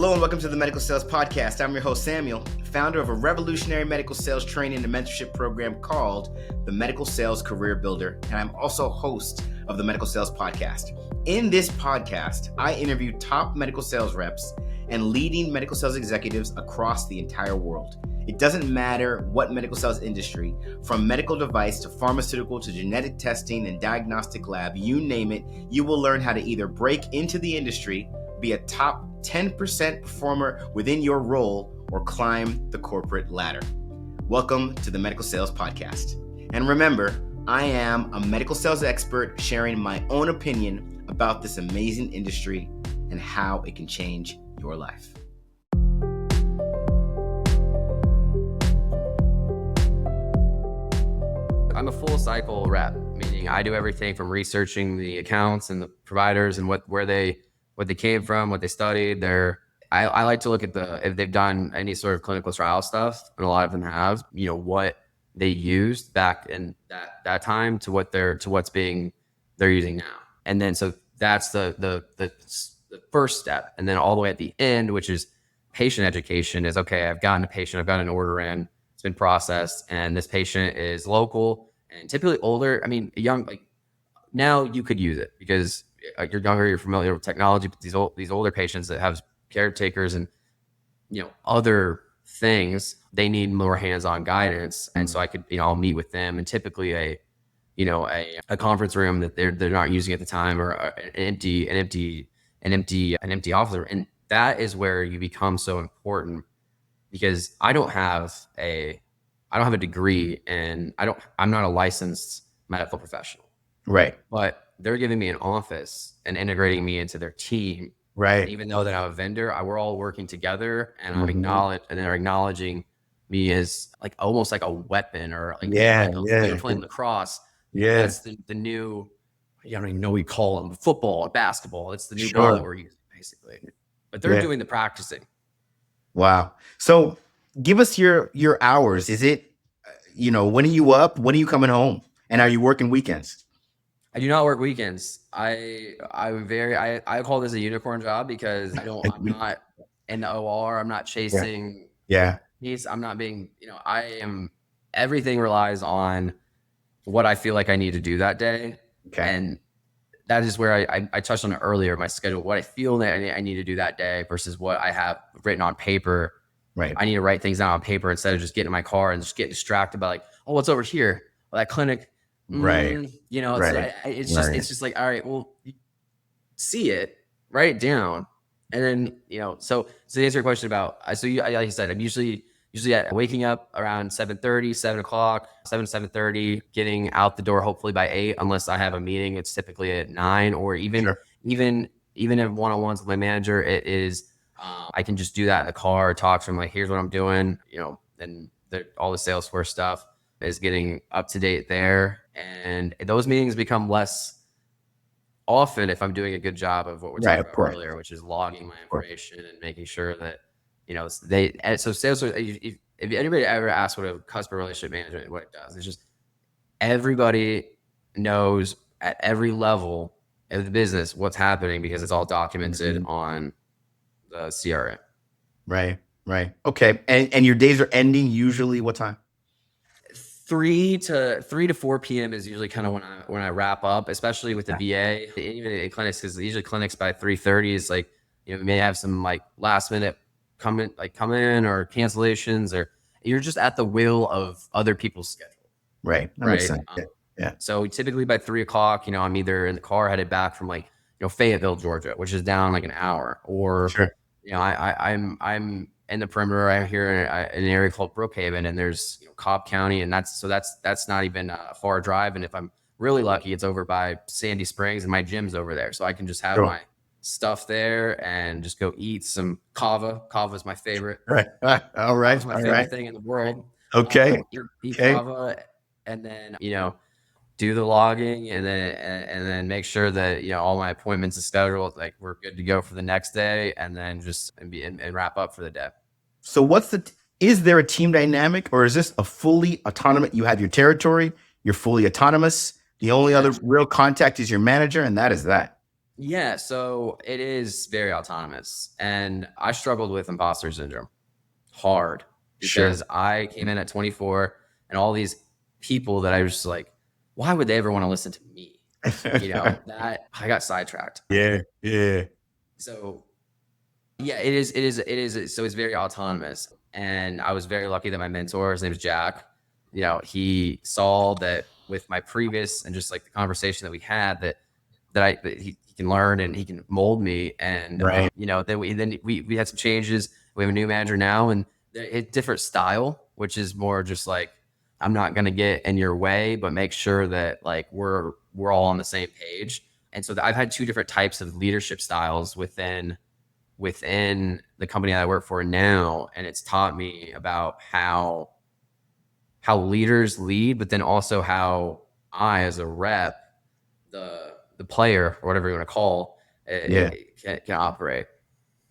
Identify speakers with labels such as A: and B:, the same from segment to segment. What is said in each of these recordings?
A: Hello and welcome to the Medical Sales Podcast. I'm your host, Samuel, founder of a revolutionary medical sales training and mentorship program called the Medical Sales Career Builder, and I'm also host of the Medical Sales Podcast. In this podcast, I interview top medical sales reps and leading medical sales executives across the entire world. It doesn't matter what medical sales industry, from medical device to pharmaceutical to genetic testing and diagnostic lab, you name it, you will learn how to either break into the industry, be a top 10% performer within your role, or climb the corporate ladder. Welcome to the Medical Sales Podcast. And remember, I am a medical sales expert sharing my own opinion about this amazing industry and how it can change your life.
B: I'm a full cycle rep, meaning I do everything from researching the accounts and the providers and what they came from, what they studied. I like to look at if they've done any sort of clinical trial stuff, and a lot of them have, what they used back in that time to they're using now. And then so that's the first step. And then all the way at the end, which is patient education, is okay, I've gotten a patient, I've got an order in, it's been processed, and this patient is local and typically older. I mean, young, like now you could use it because you're younger, you're familiar with technology, but these older patients that have caretakers and other things, they need more hands-on guidance. And so I could, I'll meet with them, and typically a conference room that they're not using at the time, or an empty office room. And that is where you become so important, because I don't have a degree, and I'm not a licensed medical professional.
A: Right.
B: But they're giving me an office and integrating me into their team.
A: Right.
B: And even though that I'm a vendor, we're all working together, and they're acknowledging me as like almost like a weapon, or like you're playing lacrosse.
A: Yeah.
B: That's the new, I don't even know what we call them, football or basketball. It's the new ball that we're using, basically. But they're doing the practicing.
A: Wow. So give us your hours. Is it, when are you up? When are you coming home? And are you working weekends?
B: I do not work weekends. I call this a unicorn job, because I'm not in the OR. I'm not chasing.
A: Yeah.
B: I'm not being, everything relies on what I feel like I need to do that day.
A: Okay.
B: And that is where I touched on it earlier, my schedule, what I feel that I need to do that day versus what I have written on paper.
A: Right.
B: I need to write things down on paper instead of just getting in my car and just getting distracted by like, oh, what's over here? Well, that clinic.
A: Right.
B: It's just like, all right, well, see it, write it down. And then, so to answer your question about, like I said, I'm usually at waking up around 7:30, 7 o'clock, 7 to 7:30, getting out the door, hopefully by 8, unless I have a meeting. It's typically at 9, or even in one-on-ones with my manager, it is, I can just do that in the car, talk to him, like, here's what I'm doing, and all the Salesforce stuff is getting up to date there. And those meetings become less often if I'm doing a good job of what we're talking about earlier, which is logging my information and making sure that, so Salesforce, if anybody ever asks what a customer relationship management, what it does, it's just everybody knows at every level of the business what's happening, because it's all documented on the CRM.
A: Right. Okay. And your days are ending usually what time?
B: 3 to 4 p.m. is usually kind of when I wrap up, especially with the VA, even in clinics, because usually clinics by 3:30 is like, we may have some like last minute come in or cancellations, or you're just at the will of other people's schedule.
A: Right. That makes sense. Yeah.
B: So typically by 3 o'clock, I'm either in the car headed back from like, Fayetteville, Georgia, which is down like an hour, or, I'm in the perimeter right here in an area called Brookhaven, and there's Cobb County, and that's not even a far drive. And if I'm really lucky, it's over by Sandy Springs, and my gym's over there, so I can just have my stuff there and just go eat some kava. Kava is my favorite.
A: Right. All right.
B: It's my favorite thing in the world.
A: Okay.
B: Eat kava, and then do the logging, and then make sure that all my appointments are scheduled, like we're good to go for the next day, and then just and wrap up for the day.
A: So is there a team dynamic, or is this a fully autonomous? You have your territory, you're fully autonomous. The only other real contact is your manager, and that is that.
B: Yeah, so it is very autonomous. And I struggled with imposter syndrome hard
A: Sure.
B: because I came in at 24 and all these people that I was just like, why would they ever want to listen to me? That I got sidetracked.
A: Yeah, yeah.
B: So yeah, it is. So it's very autonomous. And I was very lucky that my mentor, his name is Jack, he saw that with my previous and just like the conversation that we had that he can learn and he can mold me. And,
A: Right.
B: then we had some changes. We have a new manager now and a different style, which is more just like, I'm not going to get in your way, but make sure that like we're all on the same page. And so I've had two different types of leadership styles within the company that I work for now. And it's taught me about how leaders lead, but then also how I, as a rep, the player or whatever you want to call
A: Yeah.
B: can operate.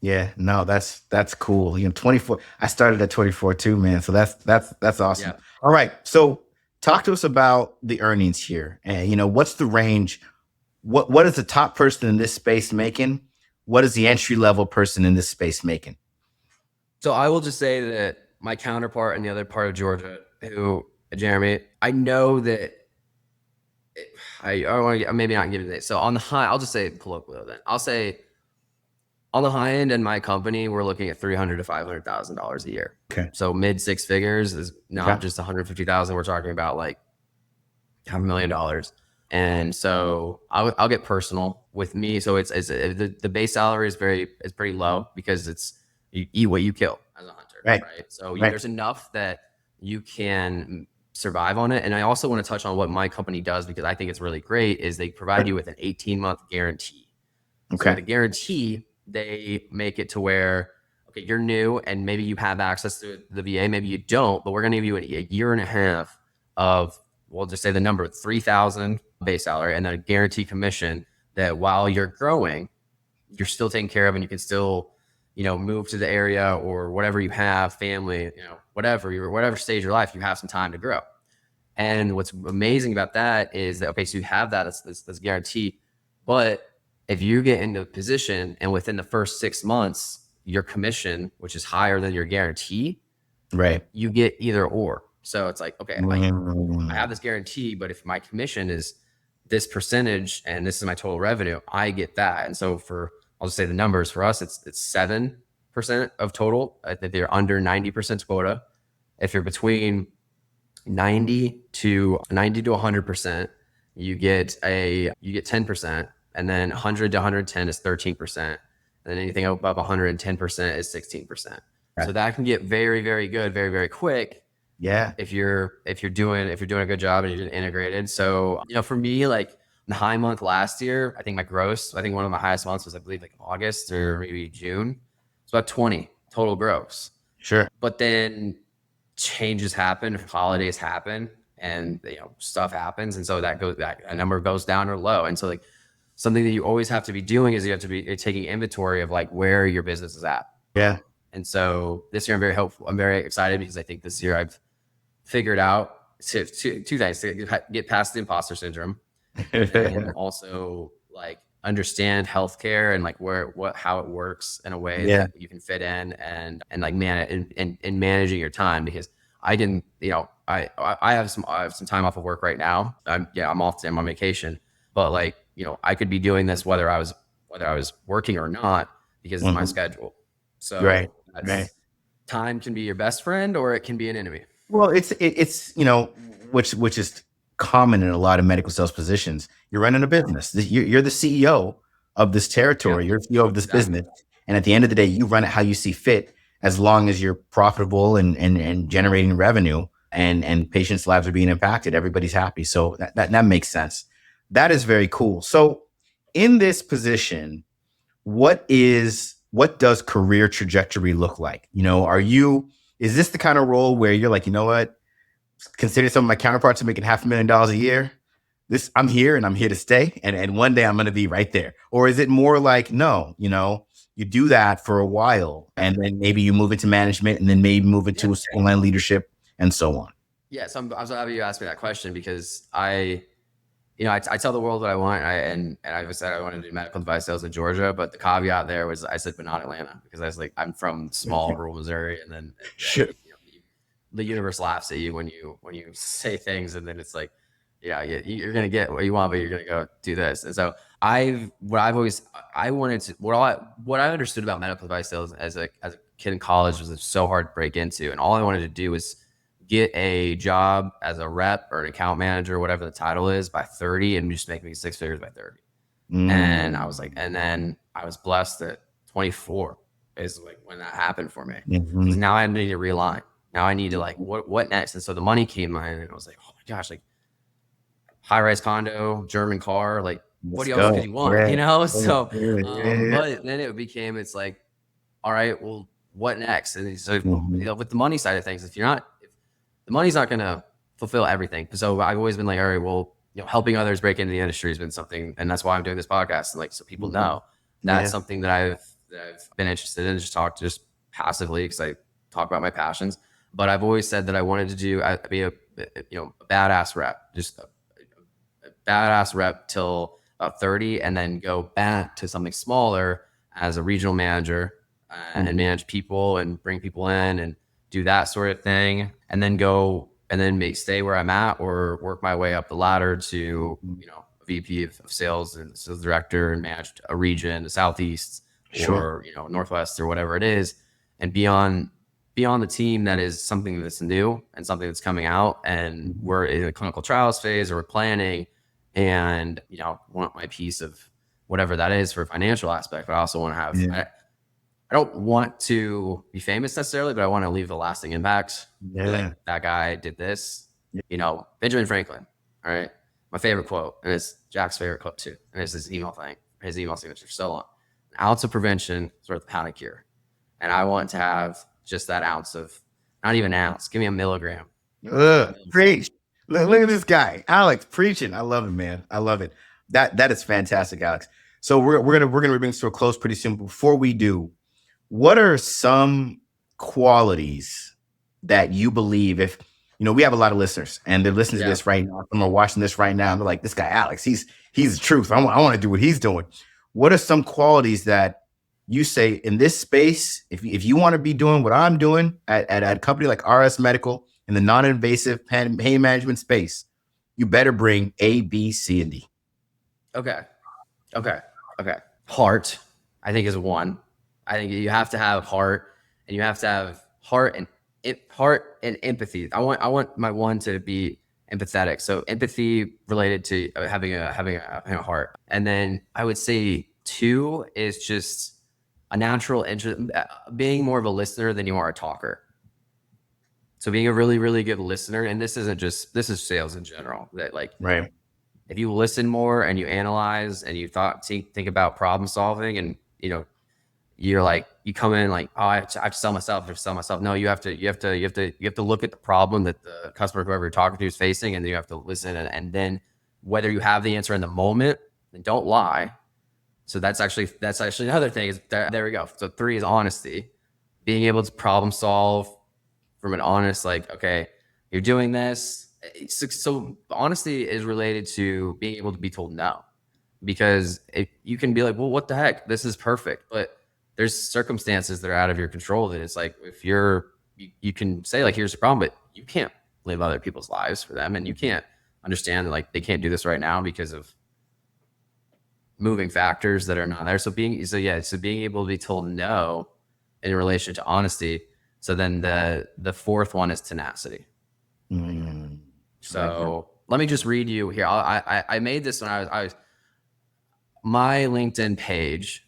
A: Yeah, no, that's cool. 24. I started at 24 too, man. So that's awesome.
B: Yeah.
A: All right. So talk to us about the earnings here. And what's the range? What is the top person in this space making? What is the entry level person in this space making?
B: So I will just say that my counterpart in the other part of Georgia, Jeremy, I know that I want to maybe not give it. So on the high, I'll just say colloquially then. I'll say on the high end in my company, we're looking at $300,000 to $500,000 a year.
A: Okay.
B: So mid six figures is not
A: Okay.
B: just 150,000. We're talking about like $500,000. And so I'll get personal with me. So it's the base salary is pretty low because it's you eat what you kill as a hunter,
A: Right.
B: So
A: Right.
B: there's enough that you can survive on it. And I also want to touch on what my company does because I think it's really great is they provide you with an 18-month guarantee.
A: Okay.
B: So the guarantee, they make it to where, okay, you're new and maybe you have access to the VA, maybe you don't, but we're going to give you a year and a half of, we'll just say the number 3,000 base salary and then a guarantee commission that while you're growing, you're still taken care of and you can still, move to the area or whatever you have, family, whatever stage of your life, you have some time to grow. And what's amazing about that is that, okay, so you have that as guarantee, but if you get into a position and within the first 6 months, your commission, which is higher than your guarantee,
A: Right.
B: you get either or. So it's like, okay, I
A: Mm.
B: have this guarantee, but if my commission is this percentage and this is my total revenue, I get that. And so I'll just say the numbers for us, it's 7% of total. I think they're under 90% quota. If you're between 90 to 100%, you get 10%, and then 100 to 110 is 13%, and then anything above 110% is 16%.
A: Okay.
B: So that can get very, very good, very, very quick.
A: Yeah.
B: If you're doing a good job and you're integrated. So for me, like the high month last year, I think one of my highest months was I believe like August or maybe June. It's about 20 total gross.
A: Sure.
B: But then changes happen, holidays happen, and stuff happens, and so that number goes down or low. And so like something that you always have to be doing is you have to be taking inventory of like where your business is at.
A: Yeah.
B: And so this year I'm very excited because I think this year I've figured out two things to get past the imposter syndrome and also like understand healthcare and like how it works in a way that you can fit in and like managing your time, because I didn't, I have some time off of work right now. I'm on vacation, but like, I could be doing this whether I was working or not because it's my schedule. So
A: Right.
B: time can be your best friend or it can be an enemy.
A: Well, it's which is common in a lot of medical sales positions. You're running a business. You're the CEO of this territory. You're the CEO of this business. And at the end of the day, you run it how you see fit, as long as you're profitable and generating revenue and patients' lives are being impacted. Everybody's happy. So that makes sense. That is very cool. So in this position, what does career trajectory look like? Is this the kind of role where you're like, what? Consider some of my counterparts are making $500,000 a year. I'm here and I'm here to stay. And one day I'm going to be right there. Or is it more like, no, you do that for a while and then maybe you move into management and then maybe move into line leadership and so on?
B: Yeah. So I'm so happy you asked me that question because I tell the world what I want. And I said I wanted to do medical device sales in Georgia, but the caveat there was I said, but not Atlanta, because I was like, I'm from small rural Missouri, and then
A: Sure.
B: the universe laughs at you when you say things, and then it's like, yeah, you're gonna get what you want, but you're gonna go do this. And so I wanted to, what I understood about medical device sales as a kid in college was it's so hard to break into, and all I wanted to do was get a job as a rep or an account manager, whatever the title is, by 30, and just make me 6 figures by 30. And I was like, and then I was blessed that 24 is like when that happened for me. Because now I need to realign. Now I need to like, what next? And so the money came in, and I was like, oh my gosh, like high-rise condo, German car, like what else could you want? So but then it became, it's like, all right, well, what next? And so with the money side of things, if the money's not gonna fulfill everything. So I've always been like, all right, well, helping others break into the industry has been something, and that's why I'm doing this podcast, like, so people know that's something that I've been interested in, just passively, because I talk about my passions. But I've always said that I wanted to be a badass rep, just a badass rep till about 30, and then go back to something smaller as a regional manager and manage people and bring people in and do that sort of thing, and then stay where I'm at, or work my way up the ladder to a VP of sales and sales director, and manage a region, the Southeast, or Northwest, or whatever it is, and be on the team that is something that's new and something that's coming out, and we're in the clinical trials phase, or we're planning, and want my piece of whatever that is for a financial aspect. But I also want to have I don't want to be famous necessarily, but I want to leave a lasting impact. Like, that guy did this. Benjamin Franklin. All right, my favorite quote, and it's Jack's favorite quote too, and it's his email signature, so long. An ounce of prevention is worth a pound of cure. And I want to have just that ounce of, not even an ounce, give me a milligram.
A: Preach. Look at this guy, Alex, preaching. I love it, man. I love it. That is fantastic, Alex. So we're gonna bring this to a close pretty soon. Before we do, what are some qualities that you believe, if we have a lot of listeners and they're listening to this right now, and they're watching this right now, and they're like, this guy Alex, he's the truth. I want to do what he's doing. What are some qualities that you say in this space, if you want to be doing what I'm doing at a company like RS Medical in the non-invasive pain management space, you better bring A, B, C, and D? Okay.
B: Heart, I think, is one. I think you have to have heart, and you have to have heart and empathy. I want my one to be empathetic. So empathy related to having a heart. And then I would say two is just a natural interest, being more of a listener than you are a talker. So being a really, really good listener, and this is sales in general, that like,
A: right.
B: If you listen more and you analyze and you think about problem solving, and you're like, you come in like, oh, I have to sell myself. No, you have to look at the problem that the customer, whoever you're talking to, is facing, and then you have to listen. And then whether you have the answer in the moment, then don't lie. So that's actually another thing. Is there we go. So 3 is honesty, being able to problem solve from an honest, like, okay, you're doing this. So honesty is related to being able to be told no, because you can be like, well, what the heck? This is perfect. But there's circumstances that are out of your control, that it's like, if you can say like, here's the problem, but you can't live other people's lives for them. And you can't understand that like they can't do this right now because of moving factors that are not there. So being able to be told no in relation to honesty. So then the fourth one is tenacity. So let me just read you here. I made this when I was my LinkedIn page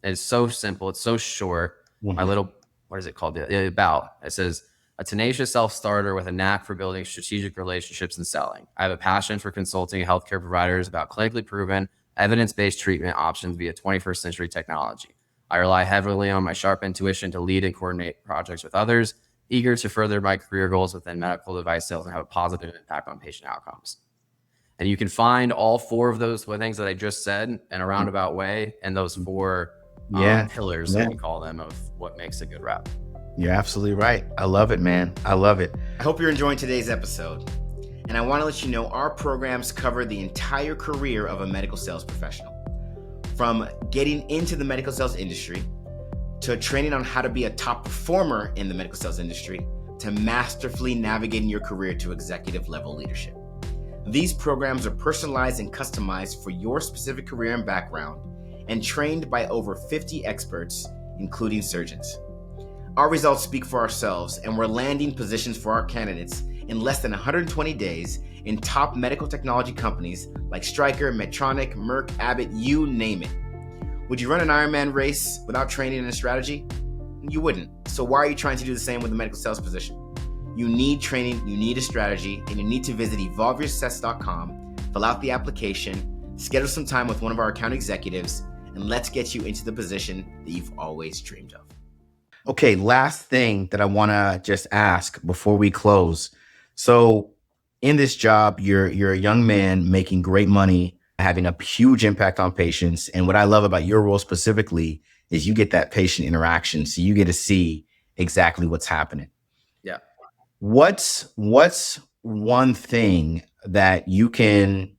B: is so simple. It's so short. My little, what is it called? The about. It says, a tenacious self-starter with a knack for building strategic relationships and selling. I have a passion for consulting healthcare providers about clinically proven, evidence-based treatment options via 21st century technology. I rely heavily on my sharp intuition to lead and coordinate projects with others, eager to further my career goals within medical device sales and have a positive impact on patient outcomes. And you can find all 4 of those things that I just said in a roundabout way, and those 4 pillars, that we call them, of what makes a good rep.
A: You're absolutely right. I love it, man. I love it. I hope you're enjoying today's episode. And I want to let you know our programs cover the entire career of a medical sales professional. From getting into the medical sales industry, to training on how to be a top performer in the medical sales industry, to masterfully navigating your career to executive level leadership. These programs are personalized and customized for your specific career and background, and trained by over 50 experts, including surgeons. Our results speak for ourselves, and we're landing positions for our candidates in less than 120 days in top medical technology companies like Stryker, Medtronic, Merck, Abbott, you name it. Would you run an Ironman race without training and a strategy? You wouldn't. So why are you trying to do the same with a medical sales position? You need training, you need a strategy, and you need to visit evolveyoursuccess.com, fill out the application, schedule some time with one of our account executives, and let's get you into the position that you've always dreamed of. Okay, last thing that I want to just ask before we close. So in this job, you're a young man making great money, having a huge impact on patients. And what I love about your role specifically is you get that patient interaction. So you get to see exactly what's happening.
B: Yeah.
A: What's one thing that you can,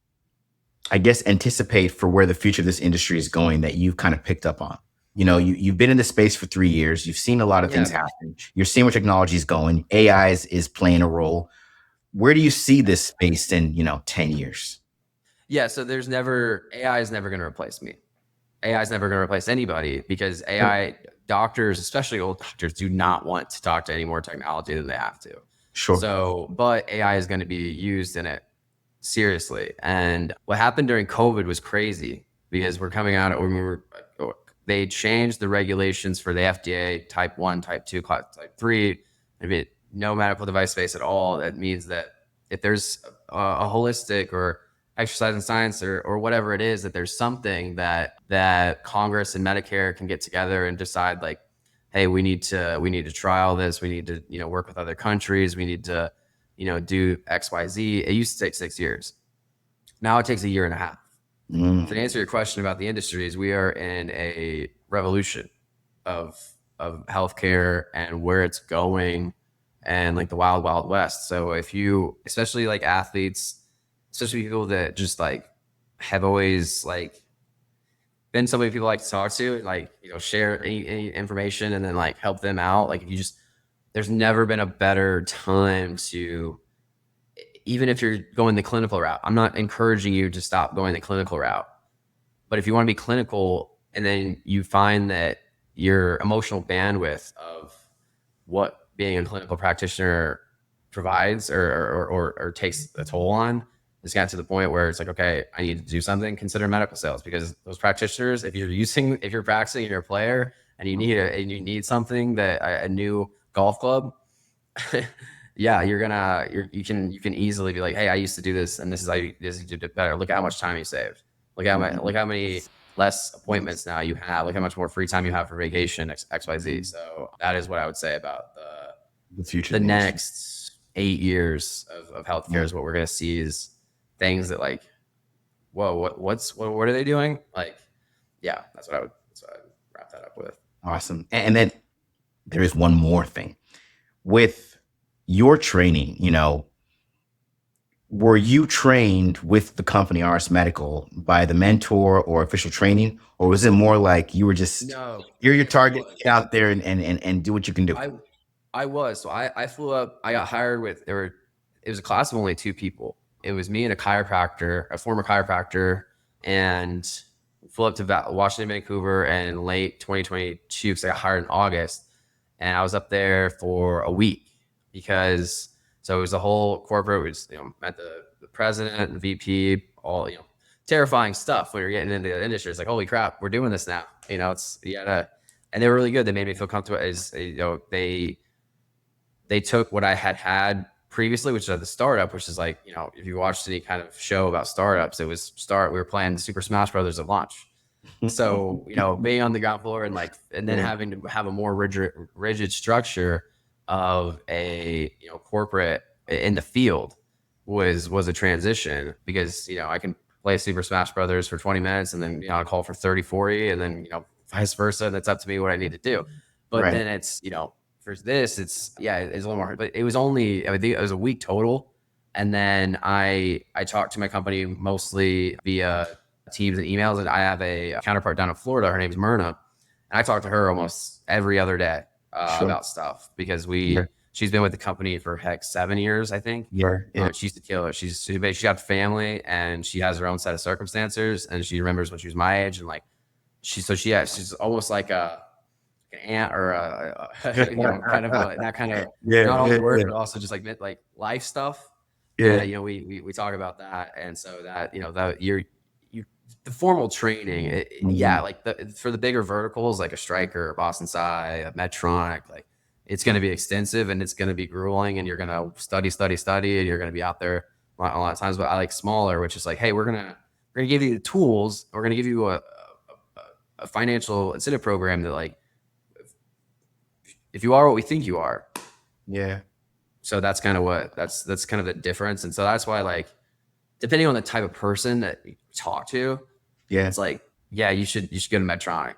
A: I guess, anticipate for where the future of this industry is going that you've kind of picked up on? You know, you've been in the space for 3 years. You've seen a lot of things happen. You're seeing where technology is going. AI is playing a role. Where do you see this space in, 10 years?
B: Yeah. So AI is never going to replace me. AI is never going to replace anybody, because AI doctors, especially old doctors, do not want to talk to any more technology than they have to.
A: Sure.
B: So, but AI is going to be used in it seriously. And what happened during COVID was crazy, because we're coming out when they changed the regulations for the FDA type 1, type 2, type 3. No medical device space at all. That means that if there's a holistic or exercise and science or whatever it is, that there's something that Congress and Medicare can get together and decide, like, hey, we need to trial this. We need to, work with other countries. We need to, do XYZ. It used to take 6 years. Now it takes a year and a half. To answer your question about the industries, we are in a revolution of healthcare and where it's going, and like the wild, wild west. So if you, especially like athletes, especially people that just like have always like been somebody people like to talk to, like, share any information and then like help them out. Like, there's never been a better time to, even if you're going the clinical route. I'm not encouraging you to stop going the clinical route, but if you want to be clinical and then you find that your emotional bandwidth of what being a clinical practitioner provides or takes a toll on has gotten to the point where it's like, okay, I need to do something, consider medical sales. Because those practitioners, if you're practicing and you're a player and you need something, that a new golf club, yeah, you can easily be like, hey, I used to do this, and this is how you did it better. Look at how much time you saved. Look how many less appointments now you have. Look how much more free time you have for vacation, XYZ. So that is what I would say about
A: the future.
B: The next 8 years of healthcare is what we're going to see is things that, like, whoa, what are they doing? Like, yeah, that's what I would wrap that up with.
A: Awesome. And then there is one more thing with your training. Were you trained with the company RS Medical by the mentor or official training, or was it more like you were just you're your target, get out there and do what you can do?
B: I was. So I flew up. I got hired with it was a class of only 2 people. It was me and a former chiropractor, and flew up to Washington, Vancouver in late 2022 because I got hired in August, and I was up there for a week because. So it was the whole corporate. We just, met the president and VP, all, terrifying stuff when you're getting into the industry. It's like, holy crap, we're doing this now. It's, and they were really good. They made me feel comfortable. They took what I had previously, which is the startup, which is like, if you watched any kind of show about startups, we were playing Super Smash Brothers at launch. So, being on the ground floor and then having to have a more rigid structure of a corporate in the field was a transition, because I can play Super Smash Brothers for 20 minutes and then I'll call for 30, 40, and then vice versa, and it's up to me what I need to do. But then it's for this, it's a little more. But it was only, I think it was a week total, And then I talk to my company mostly via Teams and emails. And I have a counterpart down in Florida. Her name's Myrna. And I talk to her almost every other day about stuff because she's been with the company for 7 years, I think. She's the killer. She got family and she has her own set of circumstances, and she remembers when she was my age, and like she's almost like an aunt or kind of that kind of not only work but also just like life stuff. We talk about that, and so that the formal training, for the bigger verticals like a Stryker, a Boston Sci, a Medtronic, like it's going to be extensive and it's going to be grueling, and you're going to study, and you're going to be out there a lot of times. But I like smaller, which is like, hey, we're gonna give you the tools. We're gonna give you a financial incentive program that, like, if you are what we think you are. So that's kind of that's kind of the difference. And so that's why, like, depending on the type of person that you talk to, it's like, you should go to Medtronic.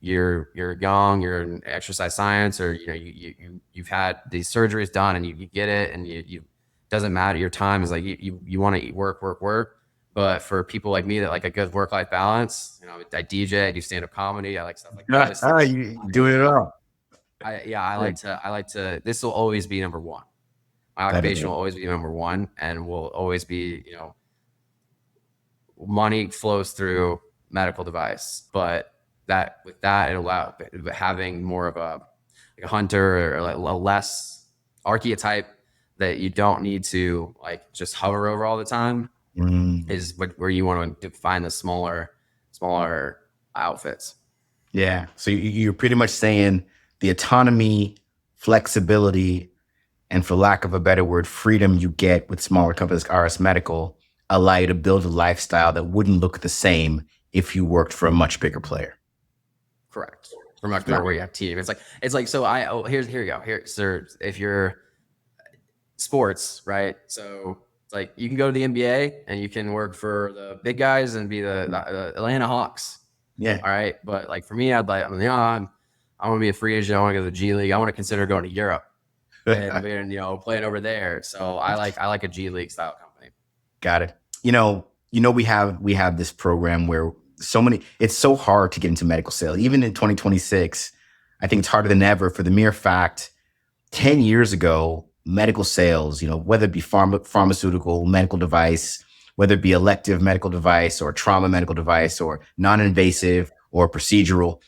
B: You're young, you're in exercise science, or you've had these surgeries done and you get it, and you doesn't matter. Your time is like you want to work. But for people like me that like a good work-life balance, I DJ, I do stand-up comedy, I like stuff like this.
C: You doing it all.
B: I like to. This will always be number one. My occupation will always be number one, and will always be, money flows through medical device, but it allows having more of a hunter or like a less archetype that you don't need to like just hover over all the time is where you want to find the smaller outfits.
A: Yeah. So you're pretty much saying the autonomy, flexibility, and for lack of a better word, freedom you get with smaller companies like RS Medical allow you to build a lifestyle that wouldn't look the same if you worked for a much bigger player.
B: Correct. For much bigger where you have team. It's like so here you go. Here, sir, if you're sports, right? So it's like you can go to the NBA and you can work for the big guys and be the Atlanta Hawks.
A: Yeah.
B: All right. But like for me, I want to be a free agent. I want to go to the G League. I want to consider going to Europe and playing over there. So I like a G League style company.
A: Got it. We have this program where it's so hard to get into medical sales. Even in 2026, I think it's harder than ever for the mere fact 10 years ago, medical sales, whether it be pharmaceutical, medical device, whether it be elective medical device or trauma medical device or non-invasive or procedural,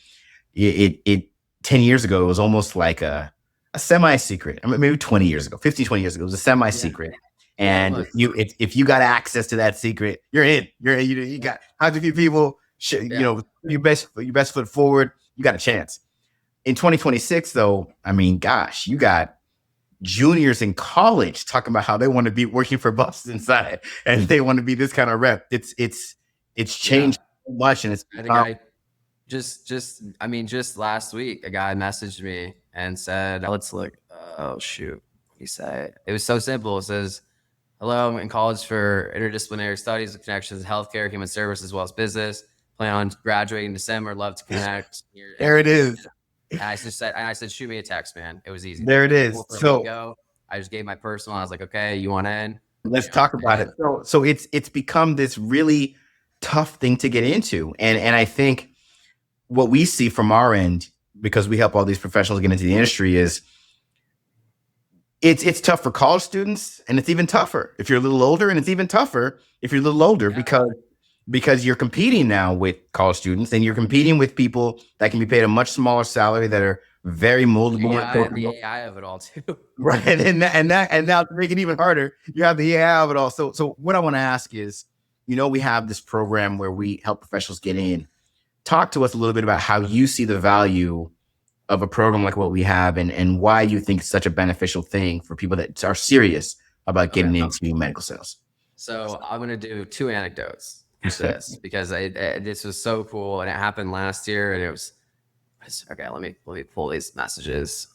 A: it 10 years ago, it was almost like a semi-secret. I mean, maybe 20 years ago, 15, 20 years ago, it was a semi-secret. Yeah. And if you got access to that secret, you're in. You got hundreds of few people. Your best foot forward. You got a chance. In 2026, though, I mean, gosh, you got juniors in college talking about how they want to be working for Boston Sci and they want to be this kind of rep. It's changed so much, and it's.
B: Just last week, a guy messaged me and said, "Let's look." Oh shoot, he said it was so simple. It says, "Hello, I'm in college for interdisciplinary studies with connections in healthcare, human service, as well as business. Plan on graduating in December. Love to connect."
A: There it is.
B: And I said, "Shoot me a text, man." It was easy.
A: There it is.
B: So I just gave my personal. I was like, "Okay, you want in?
A: Let's talk about it." So it's become this really tough thing to get into, and I think what we see from our end, because we help all these professionals get into the industry, is it's tough for college students, and it's even tougher if you're a little older, and it's even tougher if you're a little older because you're competing now with college students, and you're competing with people that can be paid a much smaller salary that are very moldable.
B: I have it all too.
A: Right, and now to make it even harder, you have the AI of it all. So what I want to ask is, we have this program where we help professionals get in. Talk to us a little bit about how you see the value of a program like what we have, and why you think it's such a beneficial thing for people that are serious about getting into medical sales.
B: So I'm going to do 2 anecdotes for this because this was so cool, and it happened last year, and it was okay. Let me pull these messages.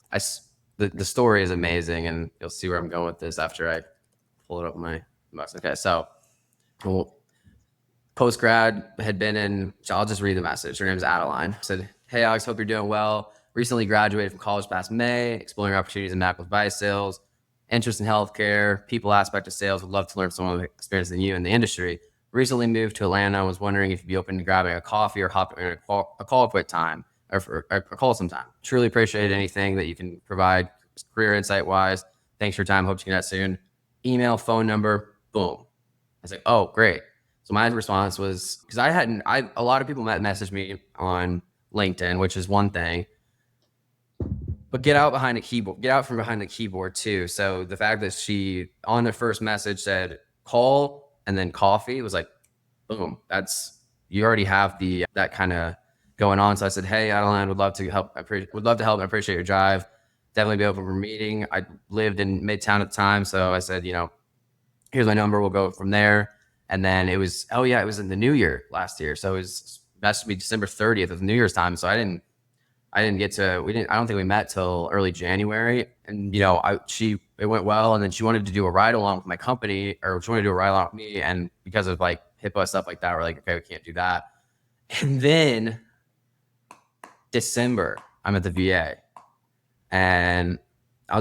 B: The story is amazing, and you'll see where I'm going with this after I pull it up my box. Okay, so post-grad had been in, so I'll just read the message. Her name is Adeline. Said, "Hey Alex, hope you're doing well. Recently graduated from college past May, exploring opportunities in medical device sales. interest in healthcare, people aspect of sales. Would love to learn some of the experience than you in the industry. Recently moved to Atlanta. Was wondering if you'd be open to grabbing a coffee or hopping in a call up with time or for a call sometime. Truly appreciate anything that you can provide career insight wise. Thanks for your time. Hope to connect soon. Email, phone number, boom. I was like, oh, great. So my response was, because a lot of people messaged me on LinkedIn, which is one thing, but get out from behind the keyboard too. So the fact that she on the first message said call and then coffee was like, boom, you already have that kind of going on. So I said, hey, Adeline, would love to help. Would love to help. I appreciate your drive. Definitely be open for a meeting. I lived in Midtown at the time. So I said, here's my number. We'll go from there. And then it was in the new year last year. So it was supposed to be December 30th of New Year's time. So I don't think we met till early January. And, it went well. And then she wanted to do a ride along with my company, or she wanted to do a ride along with me. And because of like HIPAA stuff like that, we're like, okay, we can't do that. And then December, I'm at the VA, and I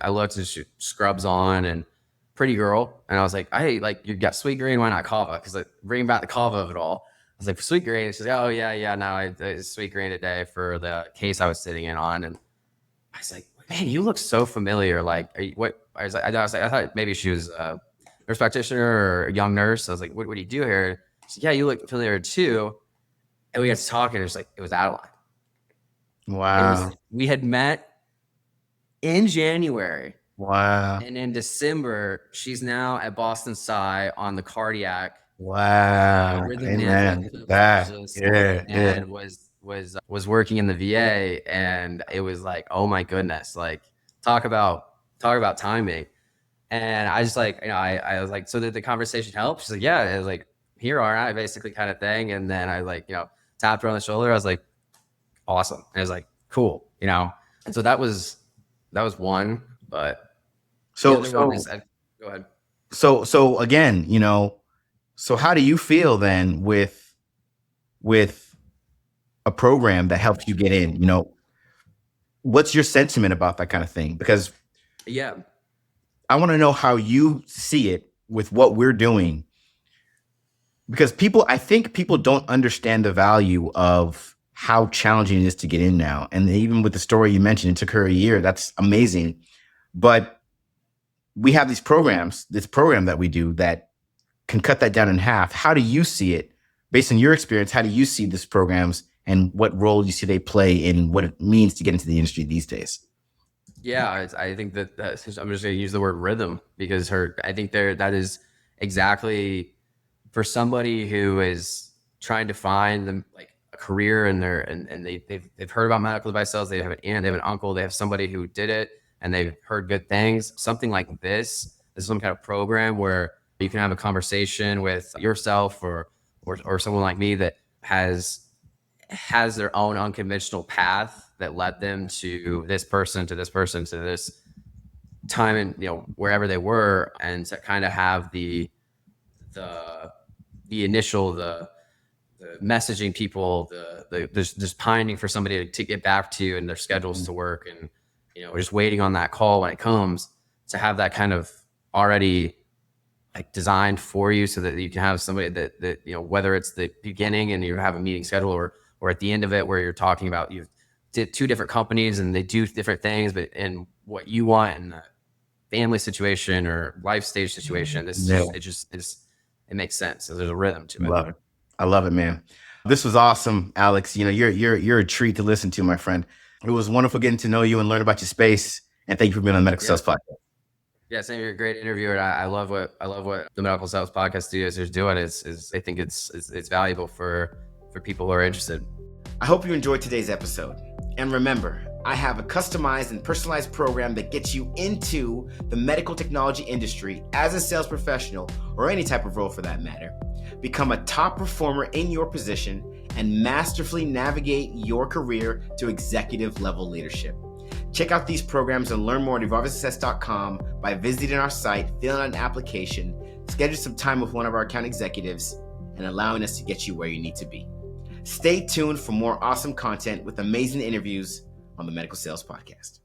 B: looked at scrubs on and pretty girl. And I was like, hey, like, you got sweet green, why not kava? Because like, bringing back the kava of it all. I was like, sweet green. She's like, oh yeah. No, it's sweet green today for the case I was sitting in on. And I was like, man, you look so familiar. Like, what? I thought maybe she was a nurse practitioner or a young nurse. I was like, what do you do here? She's like, yeah, you look familiar too. And we got to talking. It was Adeline.
A: Wow.
B: We had met in January.
A: Wow.
B: And in December, she's now at Boston Sci on the cardiac.
A: Wow. Amen. That.
B: And was working in the VA, and it was like, oh my goodness, like talk about timing. And I just like, I was like, so did the conversation help? She's like, yeah. It was like, here are I, basically, kind of thing. And then I like, tapped her on the shoulder. I was like, awesome. And I was like, cool, And so that was one, but
A: go
B: ahead.
A: So again, so how do you feel then with a program that helps you get in? What's your sentiment about that kind of thing? Because I want to know how you see it with what we're doing. Because I think people don't understand the value of how challenging it is to get in now. And even with the story you mentioned, it took her a year. That's amazing. But we have this program that we do that can cut that down in half. How do you see it? Based on your experience, how do you see these programs, and what role you see they play in what it means to get into the industry these days?
B: Yeah, I think that I'm just going to use the word rhythm, because I think that is exactly for somebody who is trying to find them like a career in there, and they've heard about medical device sales. They have an aunt, they have an uncle, they have somebody who did it, and they've heard good things. Something like this is some kind of program where you can have a conversation with yourself or someone like me that has their own unconventional path that led them to this person, to this time, and wherever they were, and to kind of have the initial the messaging people, just pining for somebody to get back to you and their schedules to work, and just waiting on that call when it comes, to have that kind of already like designed for you, so that you can have somebody that whether it's the beginning and you have a meeting schedule, or at the end of it where you're talking about you did two different companies and they do different things, but in what you want in the family situation or life stage situation, it makes sense. So there's a rhythm to it.
A: I love it, man. This was awesome, Alex. You're a treat to listen to, my friend. It was wonderful getting to know you and learn about your space. And thank you for being on the Medical Sales Podcast.
B: Yeah, same. You're a great interviewer. And I love what the Medical Sales Podcast Studios is doing. I think it's valuable for people who are interested.
A: I hope you enjoyed today's episode. And remember, I have a customized and personalized program that gets you into the medical technology industry as a sales professional, or any type of role for that matter. Become a top performer in your position and masterfully navigate your career to executive level leadership. Check out these programs and learn more at evolvesuccess.com by visiting our site, filling out an application, schedule some time with one of our account executives, and allowing us to get you where you need to be. Stay tuned for more awesome content with amazing interviews on the Medical Sales Podcast.